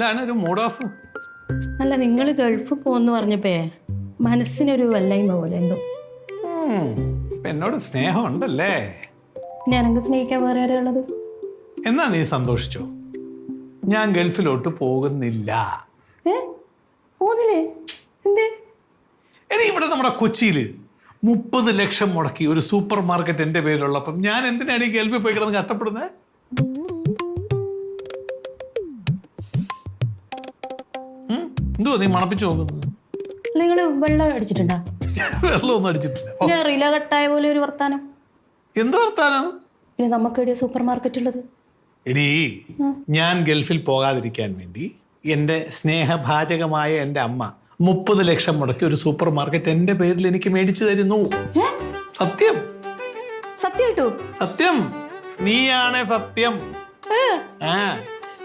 എന്താണ് ഒരു mood off? അല്ല, നിങ്ങൾ ഗൾഫ് പോന്ന് പറഞ്ഞപ്പേ മനസ്സിനൊരു വല്ലായ്മ പോലെ എന്തോ. എന്നോട് സ്നേഹം ഉണ്ടല്ലേ? പിന്നെ എനക്ക് സ്നേഹിക്കാൻ വേറെ ആരാ ഉള്ളത്? എന്നാ നീ സന്തോഷിച്ചോ, ഞാൻ ഗൾഫിലോട്ട് പോകുന്നില്ല. പോന്നില്ലേ? എന്തേ? എടി, ഇവിടെ നമ്മുടെ കൊച്ചിയില് 30 ലക്ഷം മുടക്കി ഒരു സൂപ്പർ മാർക്കറ്റ് എന്റെ പേരിലുള്ളപ്പം ഞാൻ എന്തിനാണ് ഈ ഗൾഫിൽ പോയി കിടന്ന് കഷ്ടപ്പെടുന്നത്? എന്തുവാ നീ മണപ്പിച്ചു നോക്കുന്നത്? നിങ്ങള് വെള്ളം അടിച്ചിട്ടുണ്ടോ? വെള്ളമൊന്നും അടിച്ചിട്ടില്ല. പിന്നെ റില കട്ടായ പോലെ ഒരു വർത്താനം. എന്ത് വർത്താനം? പിന്നെ നമുക്ക് എവിടെയാ സൂപ്പർ മാർക്കറ്റ് ഉള്ളത്? എടീ, ഞാൻ ഗൾഫിൽ പോകാതിരിക്കാൻ വേണ്ടി എൻ്റെ സ്നേഹഭാചകമായ എൻ്റെ അമ്മ 30 ലക്ഷം മുടക്കി ഒരു സൂപ്പർ മാർക്കറ്റ് എൻ്റെ പേരിൽ എനിക്ക് മേടിച്ചു തരുന്നു. സത്യം സത്യമായിട്ടോ? സത്യം, നീയാണ് സത്യം.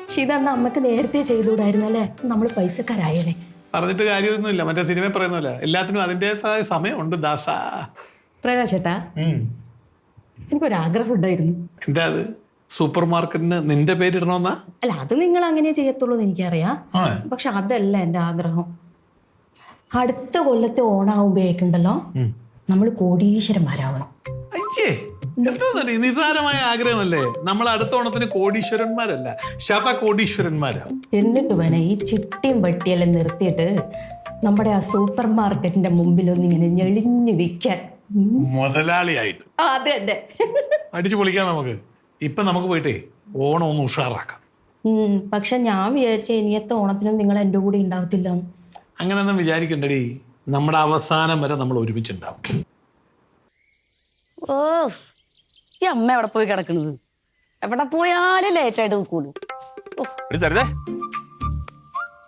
പക്ഷെ ഇതന്ന് അമ്മക്ക് നേരത്തെ ചെയ്തുകൂടായിരുന്നല്ലേ? നമ്മൾ പൈസക്കാരായല്ലേ. പറഞ്ഞിട്ട് കാര്യമൊന്നുമില്ല, മറ്റേ സിനിമ പറയുന്നില്ല, എല്ലാത്തിനും അതിൻ്റെതായ സമയമുണ്ട് ദാസ. പ്രകാശേട്ടാ, എനിക്കൊരാഗ്രഹം ഉണ്ടായിരുന്നു. എന്താ അത്? സൂപ്പർ മാർക്കറ്റിന് നിന്റെ പേരിടണമെന്നാ? അല്ല, അത് നിങ്ങൾ അങ്ങനെ ചെയ്യത്തുള്ളൂ എന്ന് എനിക്കറിയാം. പക്ഷെ അതല്ല എൻ്റെ ആഗ്രഹം. അടുത്ത കൊല്ലത്തെ ഓണാവുമ്പോഴേക്കുണ്ടല്ലോ നമ്മൾ കോടീശ്വരന്മാരാവണം. അയ്യേ, എന്താ നിസാരമായ ആഗ്രഹമല്ലേ? നമ്മൾ അടുത്ത ഓണത്തിന് കോടീശ്വരന്മാരല്ല, ശതകോടീശ്വരന്മാരാവും. എന്നിട്ട് വേണേ ഈ ചിട്ടിയും പട്ടിയെല്ലാം നിർത്തിയിട്ട് നമ്മുടെ ആ സൂപ്പർ മാർക്കറ്റിന്റെ മുമ്പിലൊന്നിങ്ങനെ ഞെളിഞ്ഞു നിൽക്കാൻ. മുതലാളിയായിട്ട് അതെ അതെ, അടിച്ചു പൊളിക്കാം നമുക്ക്. ഇപ്പൊ നമുക്ക് പോയിട്ടേ ഓണം ഒന്ന് ഉഷാറാക്കാം. പക്ഷെ ഞാൻ വിചാരിച്ച ഇനിയത്തെ ഓണത്തിനും നിങ്ങൾ എൻ്റെ കൂടെ ഉണ്ടാവത്തില്ല. അങ്ങനെയൊന്നും വിചാരിക്കണ്ടടി, നമ്മുടെ അവസാനം വരെ നമ്മൾ ഒരുമിച്ചുണ്ടാവും. ഓ, ഈ അമ്മ എവിടെ പോയി കിടക്കണത്? എവിടെ പോയാലും ലേറ്റായിട്ട് നിൽക്കൂലു.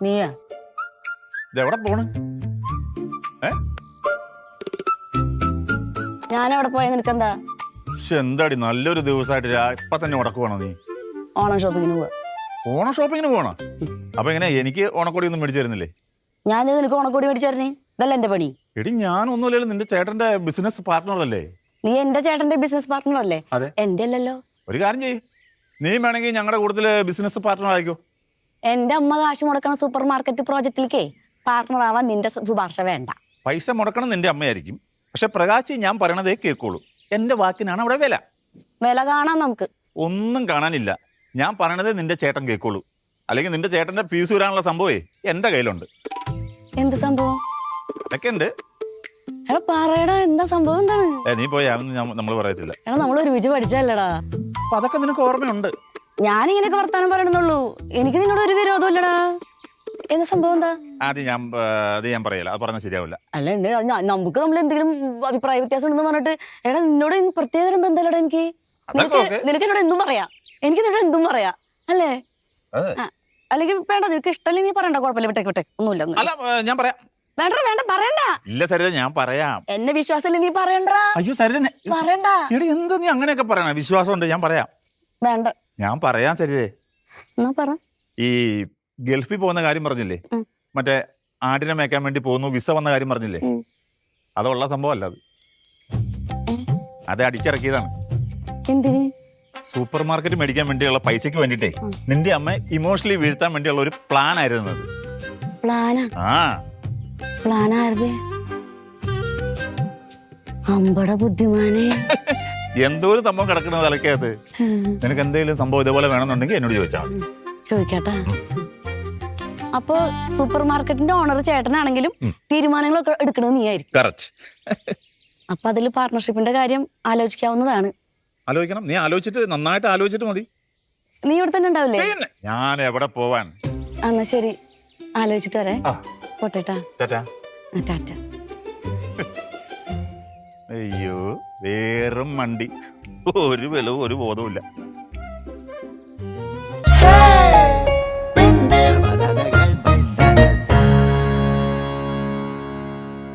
നീയാ എവിടെ പോണ്? ഞാനെവിടെ പോയാൽ നിനക്കെന്താ? എന്താടി നല്ലൊരു ദിവസമായിട്ട് ഇപ്പൊ തന്നെ ഉടക്കുവാണോ നീ? ഓണം ഷോപ്പിങ്ങിന് പോവാ. ഓണം ഷോപ്പിങ്ങിന് പോണോ? അപ്പൊ എങ്ങനെ എനിക്ക് ഓണക്കോടി ഒന്നും മേടിച്ചു തരുന്നില്ലേ? ഞാൻ നിനക്ക് ഓണക്കോടി മേടിച്ചറിഞ്ഞേ? ഇതല്ല എന്റെ പണി. എടി, ഞാനൊന്നുമില്ലല്ലോ, നിന്റെ ചേട്ടന്റെ ബിസിനസ് പാർട്ട്ണർ അല്ലേ? നീ എന്റെ ചേട്ടന്റെ ബിസിനസ് പാർട്ട്ണർ അല്ലേ? അതെ. എന്റെ അല്ലല്ലോ. ഒരു കാര്യം ചെയ്യ്, നീ വേണമെങ്കിൽ ഞങ്ങളുടെ കൂട്ടത്തില് ബിസിനസ് പാർട്ട്ണർ ആയിക്കോ. എന്റെ അമ്മ കാശ് മുടക്കണ സൂപ്പർ മാർക്കറ്റ് പ്രോജക്റ്റിലേക്കേ പാർട്ട്ണർ ആവാൻ നിന്റെ ശുപാർശ വേണ്ട. പൈസ മുടക്കണം നിന്റെ അമ്മയായിരിക്കും, പക്ഷെ പ്രകാശ് ഞാൻ പറയണതേ കേൾക്കുള്ളൂ. എന്റെ വാക്കിനാണ് അവിടെ വില. വില കാണാം നമുക്ക്. ഒന്നും കാണാനില്ല, ഞാൻ പറയണതേ നിന്റെ ചേട്ടൻ കേൾക്കുള്ളൂ. അല്ലെങ്കിൽ നിന്റെ ചേട്ടന്റെ ഫീസ് വരാനുള്ള സംഭവമേ എന്റെ കയ്യിലുണ്ട്. എന്ത് സംഭവം? അതൊക്കെ ഉണ്ട്. എടാ പറയടാ, എന്താ സംഭവം? എന്താണ്? നീ പോയി, നമ്മൾ പറയത്തില്ല. എടാ, നമ്മൾ ഒരുമിച്ച് പഠിച്ചല്ലേടാ. അപ്പൊ അതൊക്കെ നിനക്ക് ഓർമ്മയുണ്ട്. ഞാനിങ്ങനെയൊക്കെ വർത്താനം പറയണമെന്നുള്ളൂ, എനിക്ക് നിന്നോട് ഒരു വിരോധം ഇല്ലടാ. എന്താ സംഭവം? എന്താ അത് ഞാൻ പറയല, അത് പറഞ്ഞാൽ ശരിയാവില്ല. അല്ല, നമുക്ക് നമ്മൾ എന്തെങ്കിലും അഭിപ്രായ വ്യത്യാസം ഉണ്ടെന്ന് പറഞ്ഞിട്ട് എടാ നിന്നോട് പ്രത്യേക തരം ബന്ധമല്ലടാ എനിക്ക്. നിനക്ക് എന്നോട് എന്തും പറയാം, എനിക്ക് നിന്നോട് എന്തും പറയാം അല്ലേ? അല്ലെങ്കിൽ വേണ്ട, നിനക്ക് ഇഷ്ടമല്ലേ നീ പറയണ്ട, കുഴപ്പമില്ല, വിട്ടേ വിട്ടേ, ഒന്നുമില്ല. ഞാൻ പറയാം. വേണ്ട വേണ്ട, പറയണ്ട. ഇല്ല സരിത, ഞാൻ പറയാം. എന്നെ വിശ്വാസമില്ല, നീ പറയണ്ട. അയ്യോ സരിത, പറയണ്ട. എടി എന്താ നീ അങ്ങനെയൊക്കെ പറയണ? വിശ്വാസം ഉണ്ട്, ഞാൻ പറയാം. വേണ്ട, ഞാൻ പറയാം സരിതേ. എന്നാ പറ. ഈ ഗൾഫിൽ പോകുന്ന കാര്യം പറഞ്ഞില്ലേ, മറ്റേ ആടിനെ മേക്കാൻ വേണ്ടി പോകുന്നു, വിസ വന്ന കാര്യം പറഞ്ഞില്ലേ, അതുള്ള സംഭവം അല്ല അത്. അത് അടിച്ചിറക്കിയതാണ്. എന്തിന്? സൂപ്പർ മാർക്കറ്റ് മേടിക്കാൻ വേണ്ടിയുള്ള പൈസക്ക് വേണ്ടിട്ടേ നിന്റെ അമ്മ ഇമോഷണലി വീഴ്ത്താൻ വേണ്ടിയുള്ള ഒരു പ്ലാൻ ആയിരുന്നു അത്. പ്ലാനാ? ആ, പ്ലാനായിരുന്നേ. അമ്പട ബുദ്ധിമാനെ. എന്തോ ഒരു സംഭവം കിടക്കുന്നത് തലക്കകത്ത്. നിനക്ക് എന്തെങ്കിലും സംഭവം ഇതേപോലെ വേണമെന്നുണ്ടെങ്കിൽ എന്നോട് ചോദിച്ചാൽ ചോദിക്കട്ടെ. അപ്പൊ സൂപ്പർ മാർക്കറ്റിന്റെ ഓണർ ചേട്ടനാണെങ്കിലും തീരുമാനങ്ങളൊക്കെ എടുക്കണത് നീ ആയിരിക്കും. കറക്റ്റ്. അപ്പൊ അതിൽ പാർട്ണർഷിപ്പിന്റെ കാര്യം ആലോചിക്കാവുന്നതാണ്. ആലോചിക്കണം. നീ ആലോചിച്ചിട്ട്, നന്നായിട്ട് ആലോചിച്ചിട്ട് മതി. നീ ഇവിടെ തന്നെ ഉണ്ടാവില്ലേ? ഞാൻ എവിടെ പോവാൻ? എന്നാ ശരി, ആലോചിച്ചിട്ട് വരെ. പോട്ടേട്ടാ. ടാറ്റ. അയ്യോ, വേറും മണ്ടി, ഒരു ബലവും ഒരു ബോധവും ഇല്ല.